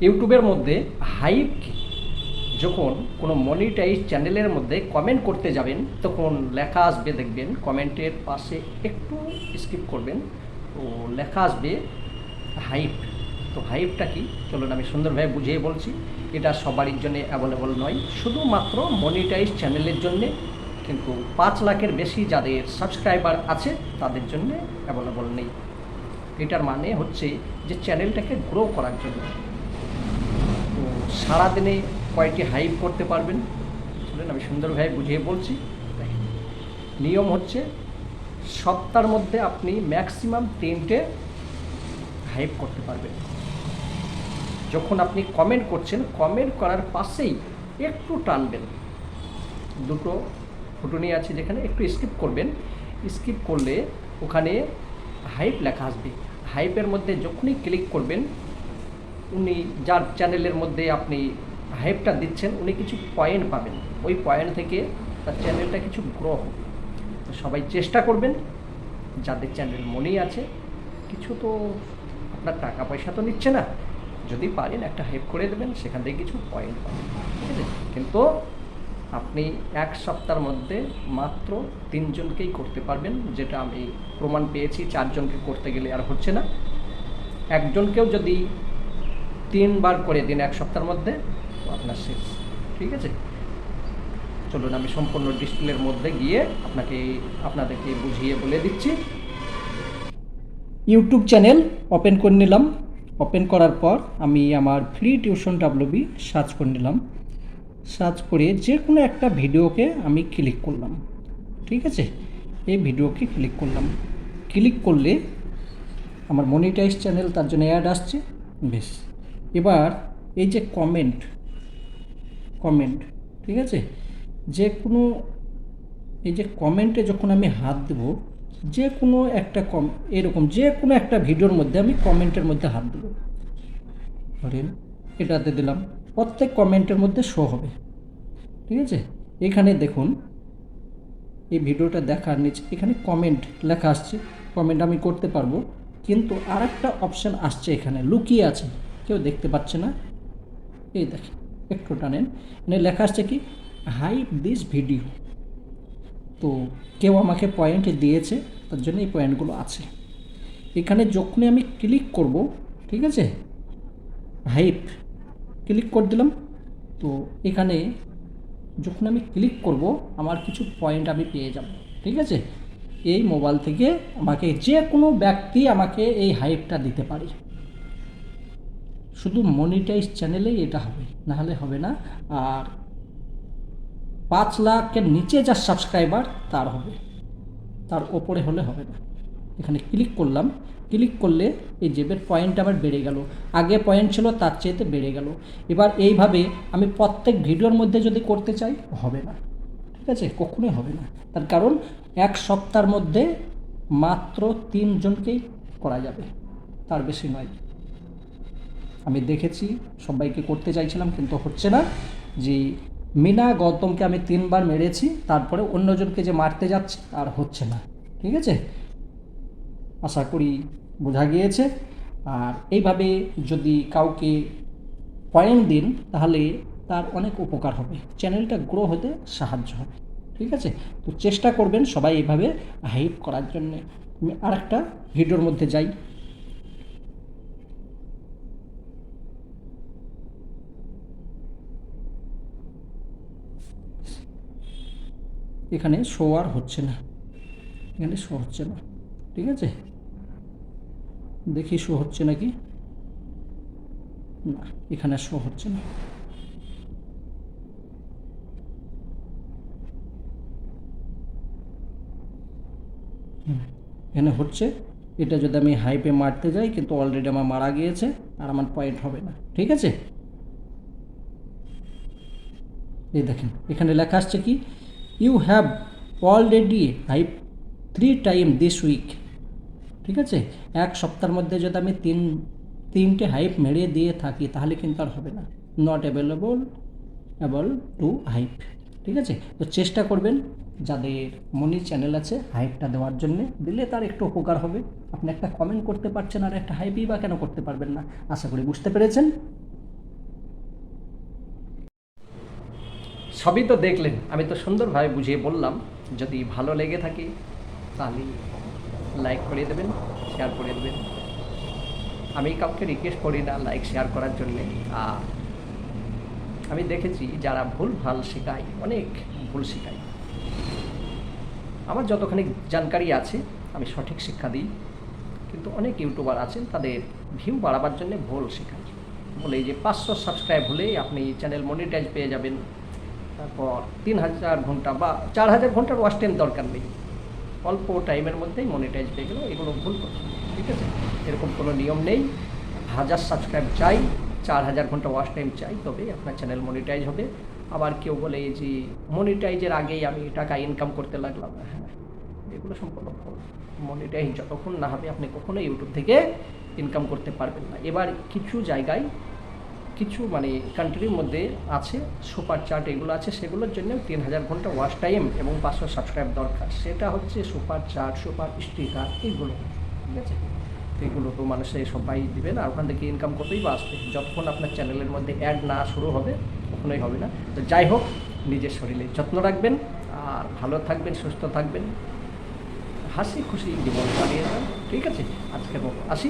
ইউটিউবের মধ্যে হাইপ যখন কোনো মনিটাইজ চ্যানেলের মধ্যে কমেন্ট করতে যাবেন তখন লেখা আসবে, দেখবেন কমেন্টের পাশে একটু স্কিপ করবেন, তো লেখা আসবে হাইপ। তো হাইপটা কি চলুন আমি সুন্দরভাবে বুঝিয়ে বলছি। এটা সবারই জন্য অ্যাভেলেবল নয়, শুধুমাত্র মনিটাইজ চ্যানেলের জন্যে, কিন্তু 5 লাখের বেশি যাদের সাবস্ক্রাইবার আছে তাদের জন্য অ্যাভেলেবল নেই। এটার মানে হচ্ছে যে চ্যানেলটাকে গ্রো করার জন্য। তো সারাদিনে কয়টি হাইপ করতে পারবেন চলুন আমি সুন্দরভাবে বুঝিয়ে বলছি। দেখেন, নিয়ম হচ্ছে সপ্তাহের মধ্যে আপনি ম্যাক্সিমাম 3টে হাইপ করতে পারবেন। যখন আপনি কমেন্ট করছেন, কমেন্ট করার পাশেই একটু টানবেন, দুটো ফুটুনি আছে যেখানে একটু স্কিপ করবেন। স্কিপ করলে ওখানে হাইপ লেখা আসবে। হাইপের মধ্যে যখনই ক্লিক করবেন, উনি যার চ্যানেলের মধ্যে আপনি হাইপটা দিচ্ছেন উনি কিছু পয়েন্ট পাবেন, ওই পয়েন্ট থেকে তার চ্যানেলটা কিছু গ্রো হবে। তো সবাই চেষ্টা করবেন, যাদের চ্যানেল মনেই আছে, কিছু তো আপনার টাকা পয়সা তো নিচ্ছে না, যদি পারেন একটা হেল্প করে দেবেন, সেখান থেকে কিছু পয়েন্ট পাবেন, ঠিক আছে। কিন্তু আপনি 1 সপ্তাহের মধ্যে মাত্র 3জনকেই করতে পারবেন, যেটা আমি প্রমাণ পেয়েছি। 4জনকে করতে গেলে আর হচ্ছে না। একজনকেও যদি 3বার করে দিন 1 সপ্তাহের মধ্যে, তো আপনার শেষ, ঠিক আছে। চলুন আমি সম্পূর্ণ ডিসপ্লের মধ্যে গিয়ে আপনাদেরকে বুঝিয়ে বলে দিচ্ছি। ইউটিউব চ্যানেল ওপেন করে নিলাম। ওপেন করার পর আমি আমার ফ্রি টিউশন ডাব্লিউবি সার্চ করে নিলাম। সার্চ করে যে কোনো একটা ভিডিওকে আমি ক্লিক করলাম, ঠিক আছে। এই ভিডিওকে ক্লিক করলাম। ক্লিক করলে আমার মনিটাইজ চ্যানেল, তার জন্য অ্যাড আসছে। বেশ, এবার এই যে কমেন্ট, ঠিক আছে, যে কোনো এই যে কমেন্টে যখন আমি হাত দেব, যে কোনো একটা এরকম যে কোনো একটা ভিডিওর মধ্যে আমি কমেন্টের মধ্যে হাত দেবো, ধরেন এটাতে দিলাম, প্রত্যেক কমেন্টের মধ্যে শো হবে, ঠিক আছে। এখানে দেখুন, এই ভিডিওটা দেখার নিচে এখানে কমেন্ট লেখা আসছে, কমেন্ট আমি করতে পারবো। কিন্তু আর একটা অপশান আসছে, এখানে লুকিয়ে আছে, কেউ দেখতে পাচ্ছে না। এই দেখেন, একটু টানেন, এখানে লেখা আসছে কি, হাইপ দিস ভিডিও। তো কেউ আমাকে পয়েন্ট দিয়েছে, তার জন্য এই পয়েন্টগুলো আছে। এখানে যখনই আমি ক্লিক করব, ঠিক আছে, হাইপ ক্লিক করে দিলাম। তো এখানে যখন আমি ক্লিক করব, আমার কিছু পয়েন্ট আমি পেয়ে যাব, ঠিক আছে। এই মোবাইল থেকে আমাকে যে কোনো ব্যক্তি আমাকে এই হাইপটা দিতে পারে। শুধু মনিটাইজ চ্যানেলেই এটা হবে, নাহলে হবে না। আর 5 লাখের নিচে যার সাবস্ক্রাইবার তার হবে, তার ওপরে হলে হবে না। এখানে ক্লিক করলাম। ক্লিক করলে এই জেবের পয়েন্ট আবার বেড়ে গেল, আগে পয়েন্ট ছিল তার চেয়েতে বেড়ে গেল। এবার এইভাবে আমি প্রত্যেক ভিডিওর মধ্যে যদি করতে চাই, হবে না, ঠিক আছে, কখনোই হবে না। তার কারণ 1 সপ্তাহের মধ্যে মাত্র 3জনকেই করা যাবে, তার বেশি নয়। আমি দেখেছি, সবাইকে করতে চাইছিলাম কিন্তু হচ্ছে না। যে মিনা গৌতমকে আমি 3বার মেরেছি, তারপরে অন্যজনকে যে মারতে যাচ্ছে আর হচ্ছে না, ঠিক আছে। আশা করি বোঝা গিয়েছে। আর এইভাবে যদি কাউকে পয়েন্ট দিন, তাহলে তার অনেক উপকার হবে, চ্যানেলটা গ্রো হতে সাহায্য হবে, ঠিক আছে। তো চেষ্টা করবেন সবাই এইভাবে হাইপ করার জন্যে। আমি আরেকটা ভিডিওর মধ্যে যাই। এখানে শো আর হচ্ছে না, এখানে শো হচ্ছে না, ঠিক আছে। দেখি শো হচ্ছে নাকি, না, এখানে শো হচ্ছে না। এখানে হচ্ছে। এটা যদি আমি হাইপে মারতে যাই, কিন্তু অলরেডি আমার মারা গিয়েছে, আর আমার পয়েন্ট হবে না, ঠিক আছে। এই দেখেন, এখানে লেখা আসছে কি, you have already hype 3 time this week, ঠিক আছে। 1 সপ্তাহের মধ্যে যদি আমি তিনটে হাইপ মেরে দিয়ে থাকি, তাহলে কিন্তু আর হবে না, নট অ্যাভেলেবল টু হাইপ, ঠিক আছে। তো চেষ্টা করবেন যাদের মনি চ্যানেল আছে হাইপটা দেওয়ার জন্য, দিলে তার একটু উপকার হবে। আপনি একটা কমেন্ট করতে পারছেন আর একটা হাইপই বা কেন করতে পারবেন না। আশা করি বুঝতে পেরেছেন। সবই তো দেখলেন, আমি তো সুন্দরভাবে বুঝিয়ে বললাম। যদি ভালো লেগে থাকে তাহলে লাইক করে দেবেন, শেয়ার করে দেবেন। আমি কাউকে রিকোয়েস্ট করি না লাইক শেয়ার করার জন্যে। আর আমি দেখেছি যারা ভুল ভাল শেখায়, অনেক ভুল শেখায়। আমার যতখানি জানকারি আছে আমি সঠিক শিক্ষা দিই, কিন্তু অনেক ইউটিউবার আছেন তাদের ভিউ বাড়াবার জন্য ভুল শেখায়। বলে যে 500 সাবস্ক্রাইব হলেই আপনি চ্যানেল মনিটাইজ পেয়ে যাবেন, তারপর 3000 ঘন্টা বা 4000 ঘন্টার ওয়াচ টাইম দরকার নেই, অল্প টাইমের মধ্যেই মনিটাইজ পেয়ে গেল। এগুলো ভুল কথা, ঠিক আছে? এরকম কোনো নিয়ম নেই। 1000 সাবস্ক্রাইব চাই, 4000 ঘন্টা ওয়াচ টাইম চাই, তবেই আপনার চ্যানেল মনিটাইজ হবে। আবার কেউ বলে যে মনিটাইজের আগেই আমি টাকা ইনকাম করতে লাগলাম, হ্যাঁ, এগুলো সম্পূর্ণ ভুল। মনিটাইজ যতক্ষণ না হবে আপনি কখনো ইউটিউব থেকে ইনকাম করতে পারবেন না। এবার কিছু জায়গায়, কিছু মানে কান্ট্রির মধ্যে আছে সুপার চার্ট, এগুলো আছে, সেগুলোর জন্য 3000 ঘন্টা ওয়াচ টাইম এবং 500 সাবস্ক্রাইব দরকার। সেটা হচ্ছে সুপার চার্ট, সুপার স্টিকার, এইগুলো, ঠিক আছে? তো এগুলো তো মানুষের সবাই দিবে না, ওখান থেকে ইনকাম করতেই বা আসবে। যতক্ষণ আপনার চ্যানেলের মধ্যে অ্যাড না শুরু হবে কখনোই হবে না। তো যাই হোক, নিজের শরীরে যত্ন রাখবেন, আর ভালো থাকবেন, সুস্থ থাকবেন, হাসি খুশি জীবন চালিয়ে যান, ঠিক আছে? আজকের মতো আসি।